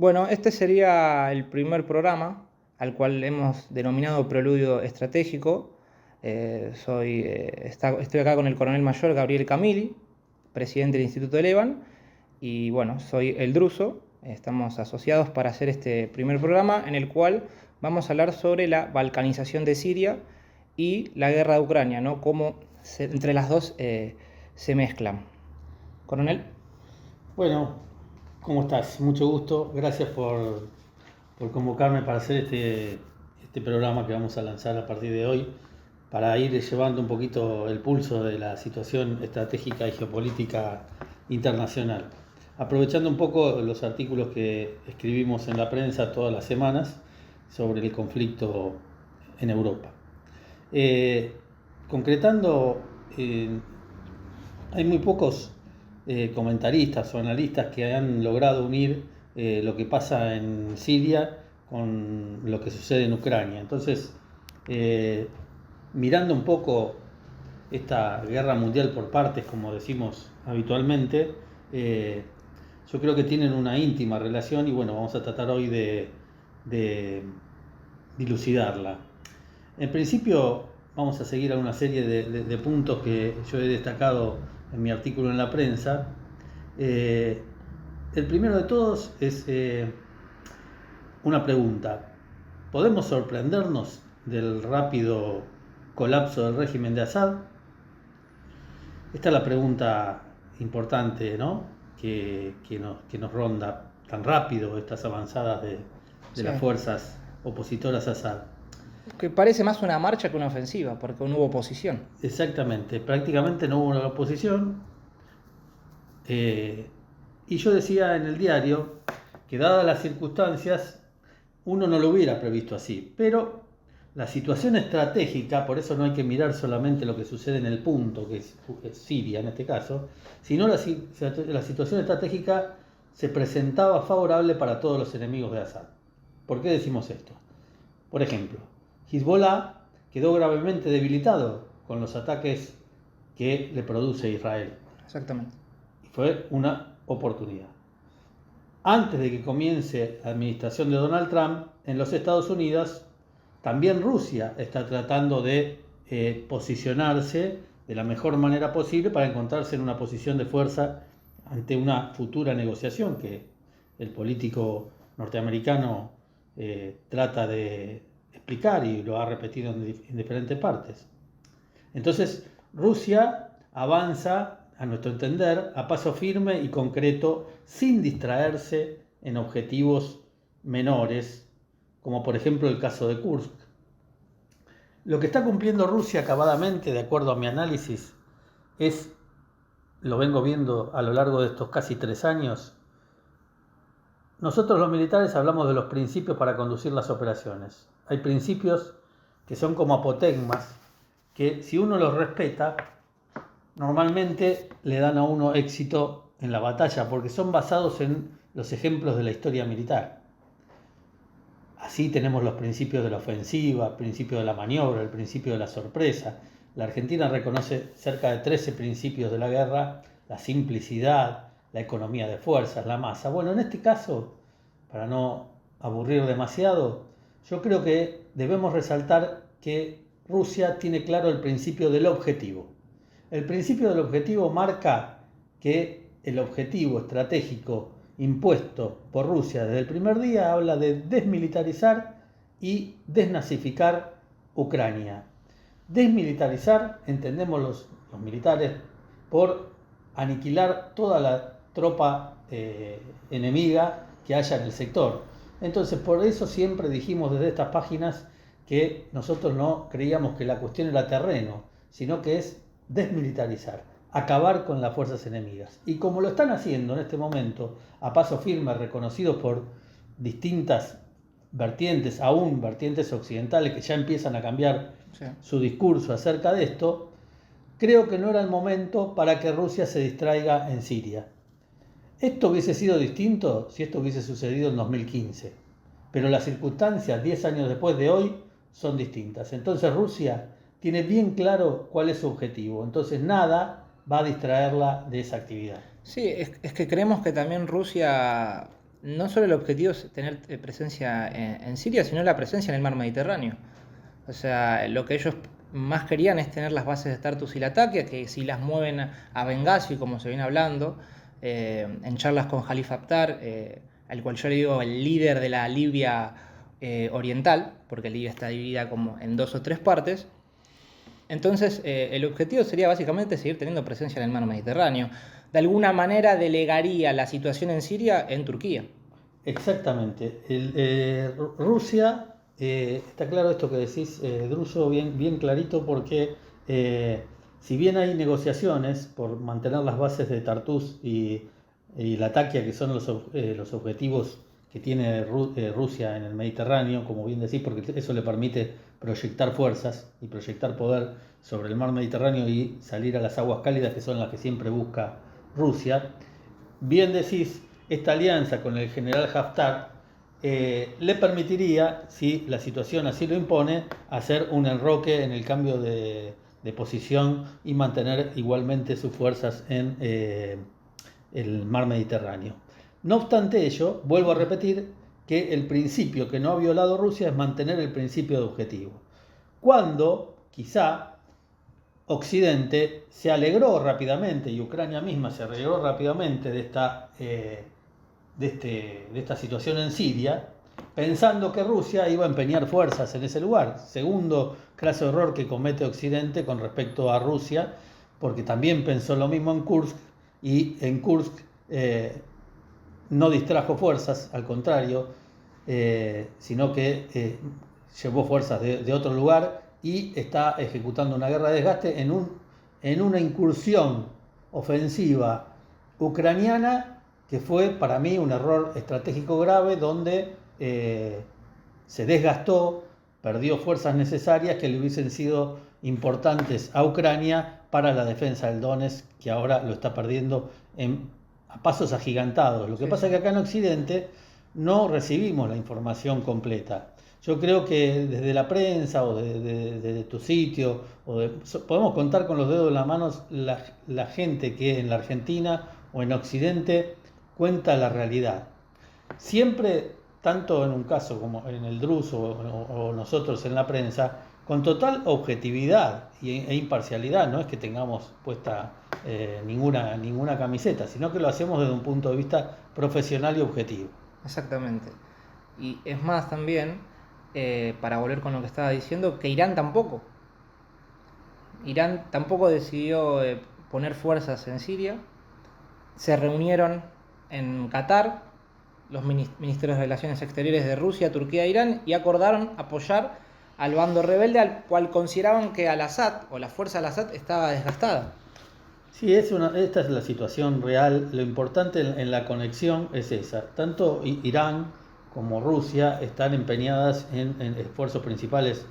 Bueno, este sería el primer programa al cual hemos denominado Preludio Estratégico. Estoy acá con el coronel mayor Gabriel Camili, presidente del Instituto de Levan, y bueno, soy el Druso. Estamos asociados para hacer este primer programa en el cual vamos a hablar sobre la balcanización de Siria y la guerra de Ucrania, ¿no? Cómo entre las dos se mezclan. Coronel. Bueno, ¿cómo estás? Mucho gusto. Gracias por convocarme para hacer este programa que vamos a lanzar a partir de hoy, para ir llevando un poquito el pulso de la situación estratégica y geopolítica internacional. Aprovechando un poco los artículos que escribimos en la prensa todas las semanas sobre el conflicto en Europa. Concretando, hay muy pocos comentaristas o analistas que han logrado unir lo que pasa en Siria con lo que sucede en Ucrania. Entonces, mirando un poco esta guerra mundial por partes, como decimos habitualmente, yo creo que tienen una íntima relación y bueno, vamos a tratar hoy de dilucidarla. En principio, vamos a seguir a una serie de puntos que yo he destacado en mi artículo en la prensa. El primero de todos es una pregunta. ¿Podemos sorprendernos del rápido colapso del régimen de Assad? Esta es la pregunta importante, ¿no? que nos ronda tan rápido estas avanzadas de las fuerzas opositoras a Assad. Que parece más una marcha que una ofensiva, porque no hubo oposición. Exactamente, prácticamente no hubo una oposición. Y yo decía en el diario que dadas las circunstancias, uno no lo hubiera previsto así, pero la situación estratégica, por eso no hay que mirar solamente lo que sucede en el punto, que es Siria en este caso, sino la situación estratégica se presentaba favorable para todos los enemigos de Assad. ¿Por qué decimos esto? Por ejemplo, Hezbollah quedó gravemente debilitado con los ataques que le produce Israel. Exactamente. Y fue una oportunidad. Antes de que comience la administración de Donald Trump, en los Estados Unidos, también Rusia está tratando de posicionarse de la mejor manera posible para encontrarse en una posición de fuerza ante una futura negociación que el político norteamericano trata de explicar y lo ha repetido en diferentes partes. Entonces, Rusia avanza, a nuestro entender, a paso firme y concreto, sin distraerse en objetivos menores, como por ejemplo el caso de Kursk. Lo que está cumpliendo Rusia acabadamente, de acuerdo a mi análisis, lo vengo viendo a lo largo de estos casi 3 años. Nosotros los militares hablamos de los principios para conducir las operaciones. Hay principios que son como apotegmas, que si uno los respeta, normalmente le dan a uno éxito en la batalla, porque son basados en los ejemplos de la historia militar. Así tenemos los principios de la ofensiva, el principio de la maniobra, el principio de la sorpresa. La Argentina reconoce cerca de 13 principios de la guerra: la simplicidad, la economía de fuerzas, la masa. Bueno, en este caso, para no aburrir demasiado, yo creo que debemos resaltar que Rusia tiene claro el principio del objetivo. El principio del objetivo marca que el objetivo estratégico impuesto por Rusia desde el primer día habla de desmilitarizar y desnazificar Ucrania. Desmilitarizar, entendemos los militares, por aniquilar toda la tropa enemiga que haya en el sector. Entonces, por eso siempre dijimos desde estas páginas que nosotros no creíamos que la cuestión era terreno, sino que es desmilitarizar, acabar con las fuerzas enemigas. Y como lo están haciendo en este momento, a paso firme, reconocidos por distintas vertientes, aún vertientes occidentales que ya empiezan a cambiar su discurso acerca de esto, creo que no era el momento para que Rusia se distraiga en Siria. Esto hubiese sido distinto si esto hubiese sucedido en 2015, pero las circunstancias 10 años después de hoy son distintas. Entonces Rusia tiene bien claro cuál es su objetivo, entonces nada va a distraerla de esa actividad. Sí, es que creemos que también Rusia no solo el objetivo es tener presencia en Siria, sino la presencia en el mar Mediterráneo. O sea, lo que ellos más querían es tener las bases de Tartus y Latakia, que si las mueven a Bengasi, como se viene hablando, en charlas con Jalifa Haftar, al cual yo le digo el líder de la Libia oriental, porque Libia está dividida como en 2 o 3 partes. Entonces, el objetivo sería básicamente seguir teniendo presencia en el mar Mediterráneo. De alguna manera delegaría la situación en Siria en Turquía. Exactamente. Rusia, está claro esto que decís, Druso, bien clarito, porque si bien hay negociaciones por mantener las bases de Tartus y Latakia, que son los objetivos que tiene Rusia en el Mediterráneo, como bien decís, porque eso le permite proyectar fuerzas y proyectar poder sobre el mar Mediterráneo y salir a las aguas cálidas, que son las que siempre busca Rusia. Bien decís, esta alianza con el general Haftar le permitiría, si la situación así lo impone, hacer un enroque en el cambio de posición y mantener igualmente sus fuerzas en el mar Mediterráneo. No obstante ello, vuelvo a repetir que el principio que no ha violado Rusia es mantener el principio de objetivo. Cuando, quizá, Occidente se alegró rápidamente, y Ucrania misma se alegró rápidamente de esta situación en Siria, pensando que Rusia iba a empeñar fuerzas en ese lugar. Segundo craso error que comete Occidente con respecto a Rusia, porque también pensó lo mismo en Kursk, y en Kursk no distrajo fuerzas, al contrario, sino que llevó fuerzas de otro lugar y está ejecutando una guerra de desgaste en una incursión ofensiva ucraniana que fue para mí un error estratégico grave, donde se desgastó, perdió fuerzas necesarias que le hubiesen sido importantes a Ucrania para la defensa del Donetsk, que ahora lo está perdiendo a pasos agigantados. Lo que pasa es que acá en Occidente no recibimos la información completa. Yo creo que desde la prensa o desde tu sitio, podemos contar con los dedos de las manos la gente que en la Argentina o en Occidente cuenta la realidad. Siempre, tanto en un caso como en el Druso o nosotros en la prensa, con total objetividad e imparcialidad. No es que tengamos puesta ninguna camiseta, sino que lo hacemos desde un punto de vista profesional y objetivo. Exactamente. Y es más también, para volver con lo que estaba diciendo, que Irán tampoco decidió poner fuerzas en Siria. Se reunieron en Qatar los ministros de Relaciones Exteriores de Rusia, Turquía e Irán y acordaron apoyar al bando rebelde, al cual consideraban que al-Assad o la fuerza al-Assad estaba desgastada. Sí, esta es la situación real. Lo importante en la conexión es esa. Tanto Irán como Rusia están empeñadas en esfuerzos principales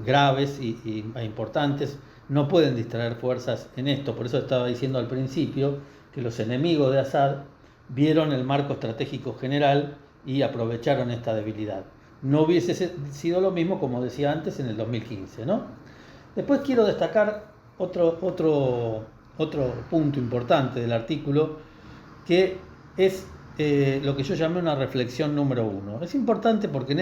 graves e importantes. No pueden distraer fuerzas en esto. Por eso estaba diciendo al principio que los enemigos de Assad vieron el marco estratégico general y aprovecharon esta debilidad. No hubiese sido lo mismo, como decía antes, en el 2015, ¿no? Después quiero destacar otro punto importante del artículo, que es lo que yo llamé una reflexión número 1. Es importante porque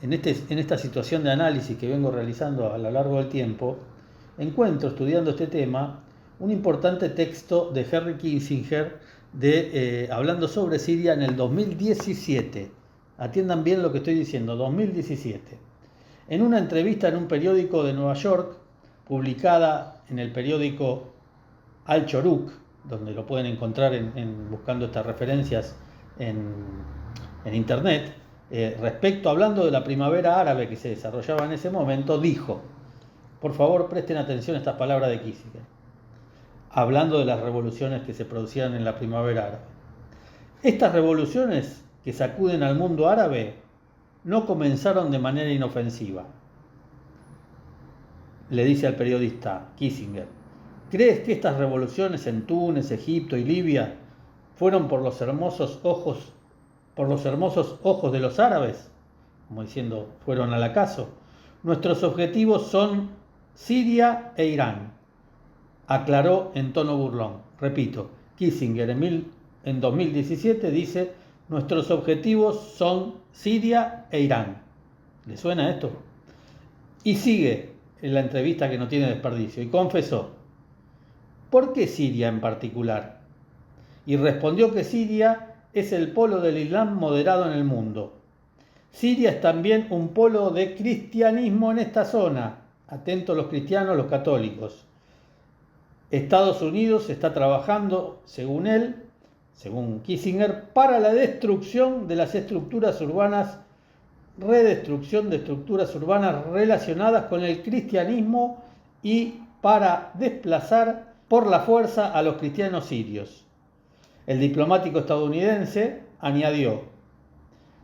en esta situación de análisis que vengo realizando a lo largo del tiempo, encuentro, estudiando este tema, un importante texto de Henry Kissinger hablando sobre Siria en el 2017. Atiendan bien lo que estoy diciendo, 2017. En una entrevista en un periódico de Nueva York, publicada en el periódico Al-Choruk, donde lo pueden encontrar buscando estas referencias en internet, hablando de la primavera árabe que se desarrollaba en ese momento, dijo, por favor presten atención a estas palabras de Kissinger, hablando de las revoluciones que se producían en la primavera árabe. Estas revoluciones que sacuden al mundo árabe no comenzaron de manera inofensiva. Le dice al periodista Kissinger, ¿crees que estas revoluciones en Túnez, Egipto y Libia fueron por los hermosos ojos de los árabes? Como diciendo, fueron al acaso. Nuestros objetivos son Siria e Irán, aclaró en tono burlón. Repito, Kissinger en en 2017 dice: nuestros objetivos son Siria e Irán. ¿Le suena esto? Y sigue en la entrevista, que no tiene desperdicio, y confesó: ¿por qué Siria en particular? Y respondió que Siria es el polo del Islam moderado en el mundo. Siria es también un polo de cristianismo en esta zona. Atentos los cristianos, los católicos. Estados Unidos está trabajando, según él, según Kissinger, para la destrucción de las estructuras urbanas, redestrucción de estructuras urbanas relacionadas con el cristianismo y para desplazar por la fuerza a los cristianos sirios. El diplomático estadounidense añadió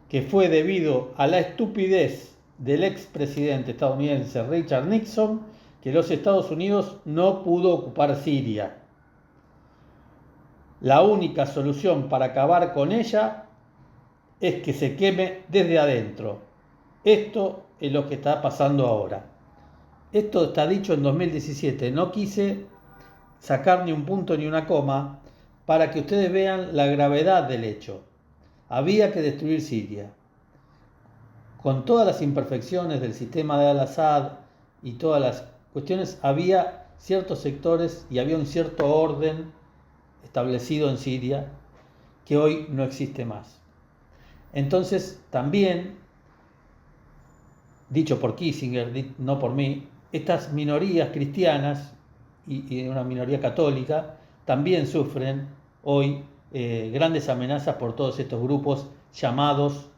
que fue debido a la estupidez del expresidente estadounidense Richard Nixon que los Estados Unidos no pudo ocupar Siria. La única solución para acabar con ella es que se queme desde adentro. Esto es lo que está pasando ahora. Esto está dicho en 2017. No quise sacar ni un punto ni una coma para que ustedes vean la gravedad del hecho. Había que destruir Siria. Con todas las imperfecciones del sistema de Al-Assad y todas las cuestiones, había ciertos sectores y había un cierto orden establecido en Siria que hoy no existe más. Entonces, también, dicho por Kissinger, no por mí, estas minorías cristianas y una minoría católica también sufren hoy grandes amenazas por todos estos grupos llamados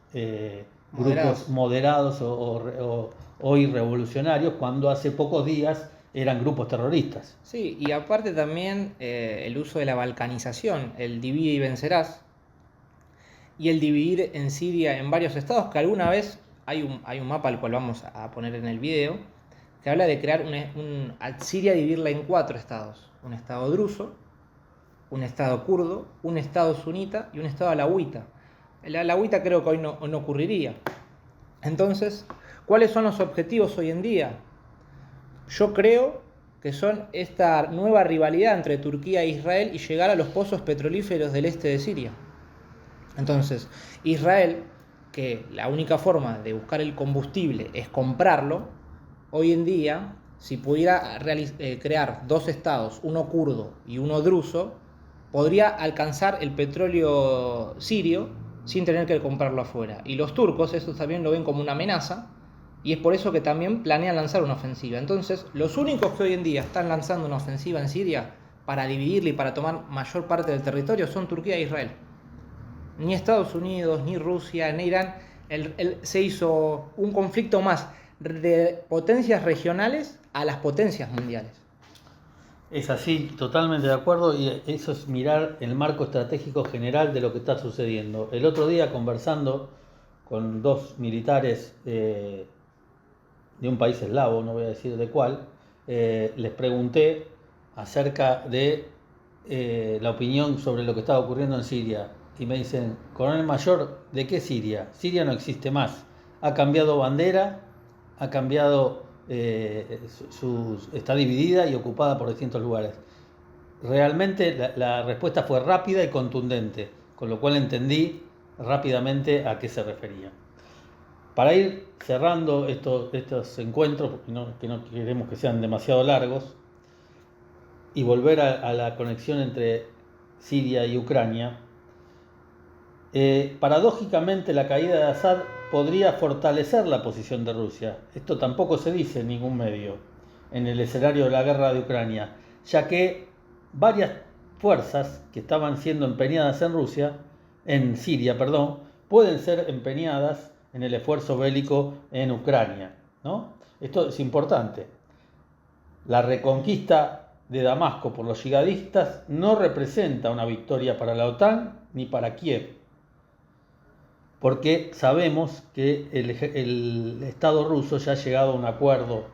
grupos moderados o hoy revolucionarios, cuando hace pocos días eran grupos terroristas. Sí, y aparte también el uso de la balcanización, el divide y vencerás, y el dividir en Siria en varios estados, que alguna vez hay un mapa al cual vamos a poner en el video, que habla de crear a Siria dividirla en 4 estados: un estado druso, un estado kurdo, un estado sunita y un estado alawita. El alawita creo que hoy no ocurriría. Entonces, ¿cuáles son los objetivos hoy en día? Yo creo que son esta nueva rivalidad entre Turquía e Israel y llegar a los pozos petrolíferos del este de Siria. Entonces, Israel, que la única forma de buscar el combustible es comprarlo, hoy en día, si pudiera crear 2 estados, uno kurdo y uno druso, podría alcanzar el petróleo sirio sin tener que comprarlo afuera. Y los turcos eso también lo ven como una amenaza, y es por eso que también planean lanzar una ofensiva. Entonces, los únicos que hoy en día están lanzando una ofensiva en Siria para dividirla y para tomar mayor parte del territorio son Turquía e Israel. Ni Estados Unidos, ni Rusia, ni Irán. Se hizo un conflicto más de potencias regionales a las potencias mundiales. Es así, totalmente de acuerdo, y eso es mirar el marco estratégico general de lo que está sucediendo. El otro día, conversando con 2 militares de un país eslavo, no voy a decir de cuál, les pregunté acerca de la opinión sobre lo que estaba ocurriendo en Siria, y me dicen: coronel mayor, ¿de qué Siria? Siria no existe más, ha cambiado bandera, ha cambiado... está dividida y ocupada por distintos lugares. Realmente la respuesta fue rápida y contundente, con lo cual entendí rápidamente a qué se refería. Para ir cerrando estos encuentros, porque que no queremos que sean demasiado largos, y volver a la conexión entre Siria y Ucrania, paradójicamente la caída de Assad podría fortalecer la posición de Rusia. Esto tampoco se dice en ningún medio en el escenario de la guerra de Ucrania, ya que varias fuerzas que estaban siendo empeñadas en Siria, pueden ser empeñadas en el esfuerzo bélico en Ucrania, ¿no? Esto es importante. La reconquista de Damasco por los yihadistas no representa una victoria para la OTAN ni para Kiev, porque sabemos que el Estado ruso ya ha llegado a un acuerdo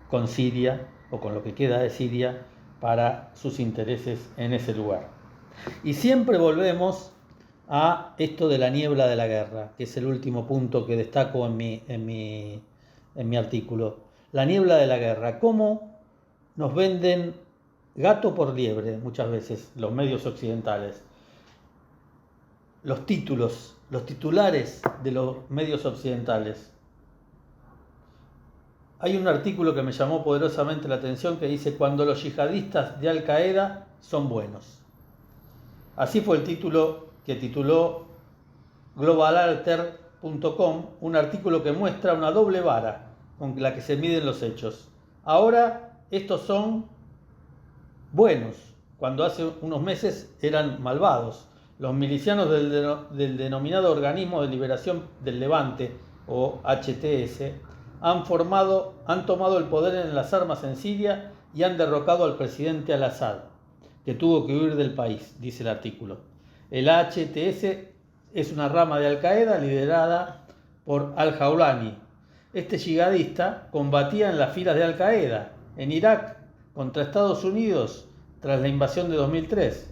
con Siria, o con lo que queda de Siria, para sus intereses en ese lugar. Y siempre volvemos a esto de la niebla de la guerra, que es el último punto que destaco en mi artículo. La niebla de la guerra, cómo nos venden gato por liebre muchas veces los medios occidentales. los títulos, los titulares de los medios occidentales. Hay un artículo que me llamó poderosamente la atención que dice: cuando los yihadistas de Al Qaeda son buenos. Así fue el título que tituló globalalter.com, un artículo que muestra una doble vara con la que se miden los hechos. Ahora estos son buenos, cuando hace unos meses eran malvados. Los milicianos del denominado Organismo de Liberación del Levante, o HTS, han tomado el poder en las armas en Siria y han derrocado al presidente Al-Assad, que tuvo que huir del país, dice el artículo. El HTS es una rama de Al-Qaeda liderada por Al-Jawlani. Este yihadista combatía en las filas de Al-Qaeda en Irak contra Estados Unidos tras la invasión de 2003.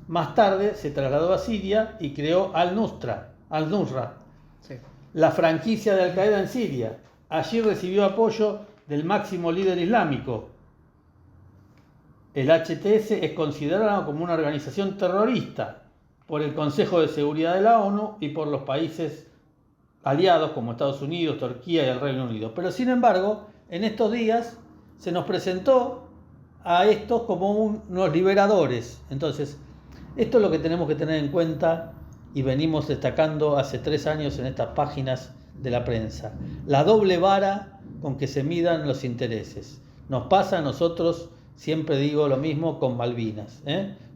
Más tarde se trasladó a Siria y creó Al-Nusra, Sí. la franquicia de Al-Qaeda en Siria. Allí recibió apoyo del máximo líder islámico. El HTS es considerado como una organización terrorista por el Consejo de Seguridad de la ONU y por los países aliados como Estados Unidos, Turquía y el Reino Unido. Pero sin embargo, en estos días se nos presentó a estos como unos liberadores. Entonces, esto es lo que tenemos que tener en cuenta y venimos destacando hace 3 años en estas páginas de la prensa. La doble vara con que se midan los intereses. Nos pasa a nosotros, siempre digo lo mismo, con Malvinas.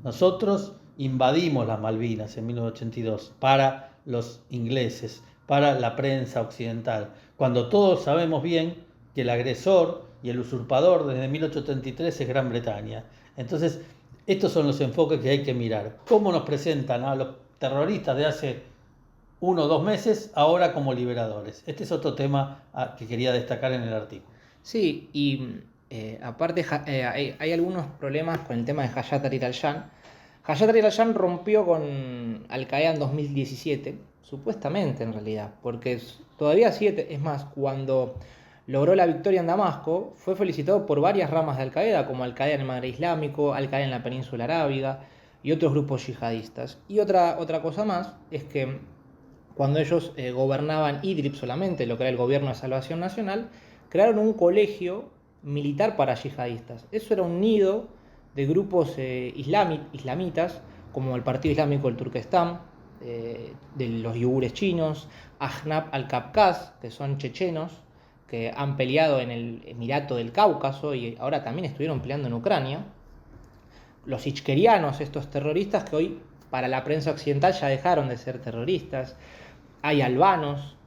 Nosotros invadimos las Malvinas en 1982 para los ingleses, para la prensa occidental, cuando todos sabemos bien que el agresor y el usurpador desde 1833 es Gran Bretaña. Entonces, estos son los enfoques que hay que mirar. ¿Cómo nos presentan a los terroristas de hace 1 o 2 meses ahora como liberadores? Este es otro tema que quería destacar en el artículo. Sí, y aparte hay algunos problemas con el tema de Hayat Tahrir al-Sham. Hayat Tahrir al-Sham rompió con Al-Qaeda en 2017, supuestamente en realidad, porque todavía sigue, es más, cuando logró la victoria en Damasco, fue felicitado por varias ramas de Al-Qaeda, como Al-Qaeda en el Magreb Islámico, Al-Qaeda en la península arábiga y otros grupos yihadistas. Y otra cosa más es que cuando ellos gobernaban Idlib solamente, lo que era el Gobierno de Salvación Nacional, crearon un colegio militar para yihadistas. Eso era un nido de grupos islamitas, como el Partido Islámico del Turquestán, de los yugures chinos, Ahnaf al-Kafkaz, que son chechenos, que han peleado en el Emirato del Cáucaso y ahora también estuvieron peleando en Ucrania. Los ichkerianos, estos terroristas que hoy para la prensa occidental ya dejaron de ser terroristas. Hay albanos,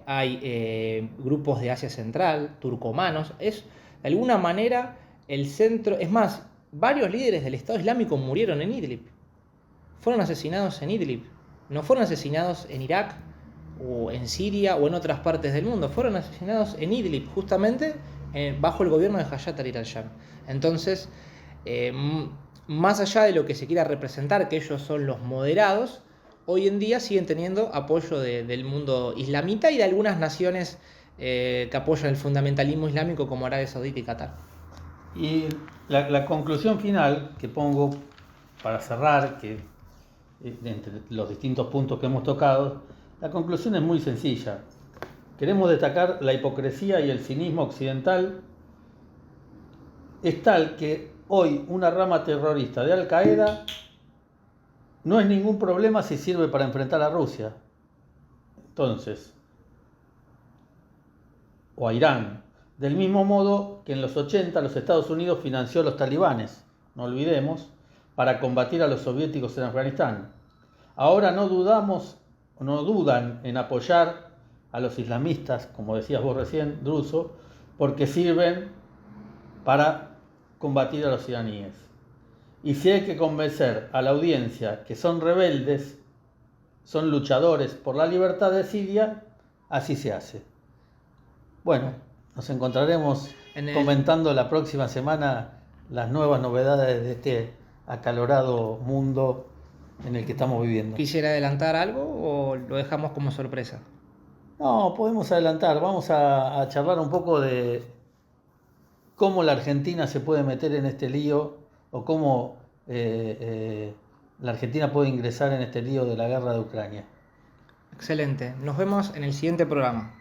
hay grupos de Asia Central, turcomanos. Es de alguna manera el centro. Es más, varios líderes del Estado Islámico murieron en Idlib. Fueron asesinados en Idlib. No fueron asesinados en Irak o en Siria o en otras partes del mundo. Fueron asesinados en Idlib, justamente bajo el gobierno de Hayat Tahrir al-Sham. Entonces, más allá de lo que se quiera representar, que ellos son los moderados, hoy en día siguen teniendo apoyo del mundo islamita y de algunas naciones que apoyan el fundamentalismo islámico como Arabia Saudita y Qatar. Y la conclusión final que pongo para cerrar, que entre los distintos puntos que hemos tocado, la conclusión es muy sencilla. Queremos destacar la hipocresía y el cinismo occidental. Es tal que hoy una rama terrorista de Al-Qaeda no es ningún problema si sirve para enfrentar a Rusia. Entonces, o a Irán. Del mismo modo que en los 80 los Estados Unidos financió a los talibanes, no olvidemos, para combatir a los soviéticos en Afganistán. Ahora no dudan en apoyar a los islamistas, como decías vos recién, Druso, porque sirven para combatir a los iraníes. Y si hay que convencer a la audiencia que son rebeldes, son luchadores por la libertad de Siria, así se hace. Bueno, nos encontraremos comentando la próxima semana las nuevas novedades de este acalorado mundo en el que estamos viviendo. ¿Quisiera adelantar algo o lo dejamos como sorpresa? No, podemos adelantar. Vamos a charlar un poco de cómo la Argentina se puede meter en este lío o cómo la Argentina puede ingresar en este lío de la guerra de Ucrania. Excelente. Nos vemos en el siguiente programa.